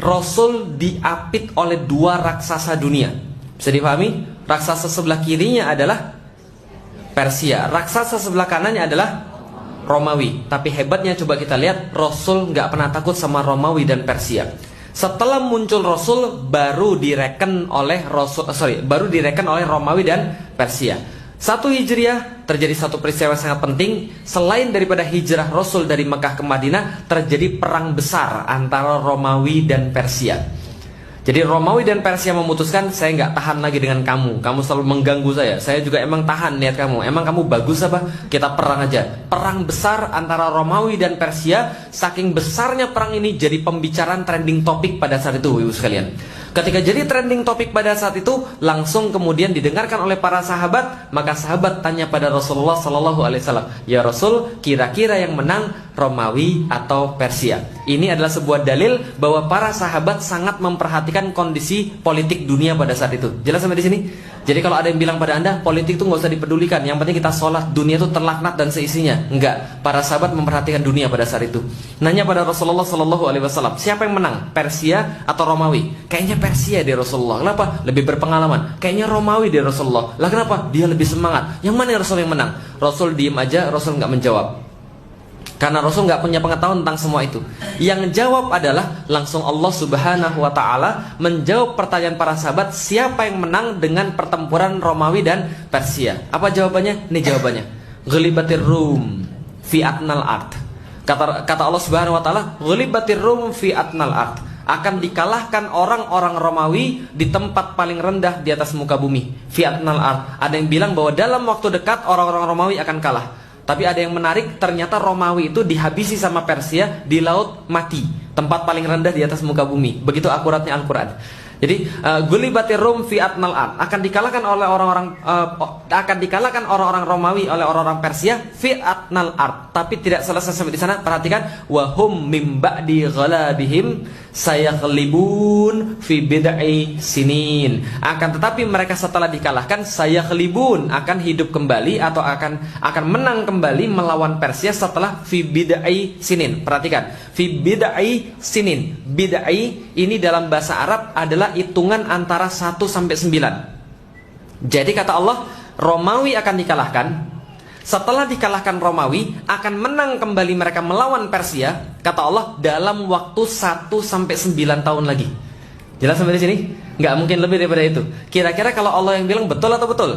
Rasul diapit oleh dua raksasa dunia. Bisa dipahami? Raksasa sebelah kirinya adalah Persia, raksasa sebelah kanannya adalah Romawi. Tapi hebatnya coba kita lihat, Rasul nggak pernah takut sama Romawi dan Persia. Setelah muncul Rasul baru direken oleh Romawi dan Persia. 1 Hijriah terjadi satu peristiwa yang sangat penting. Selain daripada hijrah Rasul dari Mekah ke Madinah, terjadi perang besar antara Romawi dan Persia. Jadi Romawi dan Persia memutuskan, saya nggak tahan lagi dengan kamu. Kamu selalu mengganggu saya juga emang tahan lihat kamu. Emang kamu bagus apa? Kita perang aja. Perang besar antara Romawi dan Persia. Saking besarnya perang ini jadi pembicaraan trending topik pada saat itu, ibu sekalian. Ketika jadi trending topik pada saat itu, langsung kemudian didengarkan oleh para sahabat. Maka sahabat tanya pada Rasulullah SAW, ya Rasul, kira-kira yang menang Romawi atau Persia? Ini adalah sebuah dalil bahwa para sahabat sangat memperhatikan kondisi politik dunia pada saat itu. Jelas sampai di sini? Jadi kalau ada yang bilang pada anda, politik itu nggak usah dipedulikan, yang penting kita sholat, dunia itu terlaknat dan seisinya. Enggak, para sahabat memperhatikan dunia pada saat itu. Nanya pada Rasulullah SAW, siapa yang menang? Persia atau Romawi? Kayaknya Persia deh Rasulullah. Kenapa? Lebih berpengalaman. Kayaknya Romawi deh Rasulullah. Lah kenapa? Dia lebih semangat. Yang mana Rasul yang menang? Rasul diem aja, Rasul nggak menjawab. Karena Rasul nggak punya pengetahuan tentang semua itu. Yang jawab adalah langsung Allah Subhanahu wa Ta'ala menjawab pertanyaan para sahabat, siapa yang menang dengan pertempuran Romawi dan Persia? Apa jawabannya? Ini jawabannya. Ghalibatir Rum fi atnal ard. Kata Allah Subhanahu wa Ta'ala, Ghalibatir Rum fi atnal ard. Akan dikalahkan orang-orang Romawi di tempat paling rendah di atas muka bumi. Fi atnal ard. Ada yang bilang bahwa dalam waktu dekat orang-orang Romawi akan kalah. Tapi ada yang menarik, ternyata Romawi itu dihabisi sama Persia di Laut Mati, tempat paling rendah di atas muka bumi. Begitu akuratnya Al-Quran. Jadi Ghulibatir Rum fi atnal ard, akan dikalahkan orang-orang Romawi oleh orang-orang Persia fi atnal ard. Tapi tidak selesai sampai di sana. Perhatikan, wahum mim ba'di ghalabihim sayaghlibun fi bid'i sinin. Akan tetapi mereka setelah dikalahkan, sayaghlibun, akan hidup kembali atau akan menang kembali melawan Persia setelah fi bid'i sinin. Perhatikan, fi bid'i sinin. Bid'i ini dalam bahasa Arab adalah hitungan antara 1 sampai 9. Jadi kata Allah, Romawi akan dikalahkan. Setelah dikalahkan Romawi, akan menang kembali mereka melawan Persia. Kata Allah, dalam waktu 1 sampai 9 tahun lagi. Jelas sampai di sini? Nggak mungkin lebih daripada itu. Kira-kira kalau Allah yang bilang betul atau betul?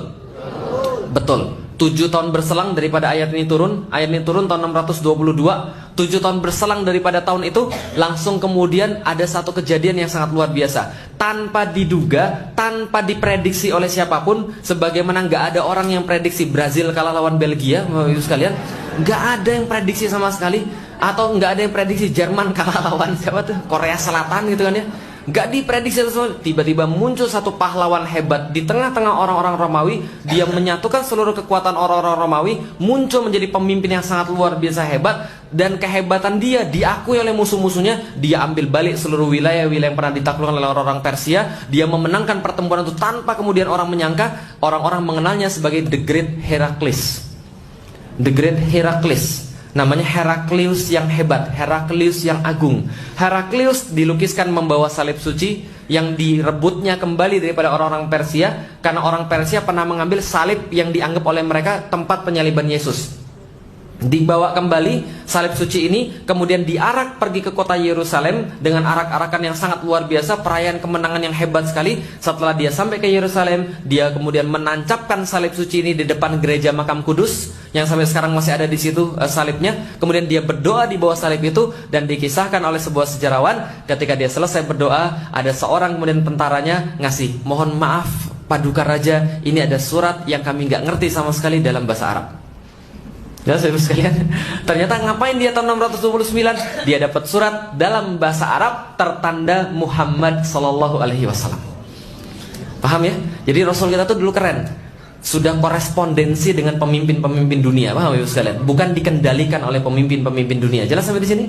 Betul. 7 tahun berselang daripada ayat ini turun. Ayat ini turun tahun 622. 7 tahun berselang daripada tahun itu, langsung kemudian ada satu kejadian yang sangat luar biasa. Tanpa diduga, tanpa diprediksi oleh siapapun. Sebagaimana nggak ada orang yang prediksi Brazil kalah lawan Belgia, Bapak-Ibu sekalian. Nggak ada yang prediksi sama sekali. Atau nggak ada yang prediksi Jerman kalah lawan siapa tuh? Korea Selatan gitu kan ya. Gak diprediksi sesuatu. Tiba-tiba muncul satu pahlawan hebat di tengah-tengah orang-orang Romawi. Dia menyatukan seluruh kekuatan orang-orang Romawi, muncul menjadi pemimpin yang sangat luar biasa hebat. Dan kehebatan dia diakui oleh musuh-musuhnya. Dia ambil balik seluruh wilayah-wilayah yang pernah ditaklukkan oleh orang-orang Persia. Dia memenangkan pertempuran itu tanpa kemudian orang menyangka. Orang-orang mengenalnya sebagai The Great Heraclius. The Great Heraclius. Namanya Heraklius yang hebat, Heraklius yang agung. Heraklius dilukiskan membawa salib suci yang direbutnya kembali daripada orang-orang Persia, karena orang Persia pernah mengambil salib yang dianggap oleh mereka tempat penyaliban Yesus. Dibawa kembali salib suci ini, kemudian diarak pergi ke kota Yerusalem dengan arak-arakan yang sangat luar biasa, perayaan kemenangan yang hebat sekali. Setelah dia sampai ke Yerusalem, dia kemudian menancapkan salib suci ini di depan gereja Makam Kudus yang sampai sekarang masih ada di situ salibnya. Kemudian dia berdoa di bawah salib itu, dan dikisahkan oleh sebuah sejarawan, ketika dia selesai berdoa, ada seorang kemudian tentaranya ngasih, mohon maaf Paduka Raja, ini ada surat yang kami nggak ngerti sama sekali dalam bahasa Arab. Ya, saudara sekalian, ternyata ngapain dia tahun 629? Dia dapat surat dalam bahasa Arab tertanda Muhammad Sallallahu Alaihi Wasallam. Paham ya? Jadi Rasul kita tuh dulu keren, sudah korespondensi dengan pemimpin-pemimpin dunia. Paham ya sekalian? Bukan dikendalikan oleh pemimpin-pemimpin dunia. Jelas sampai di sini?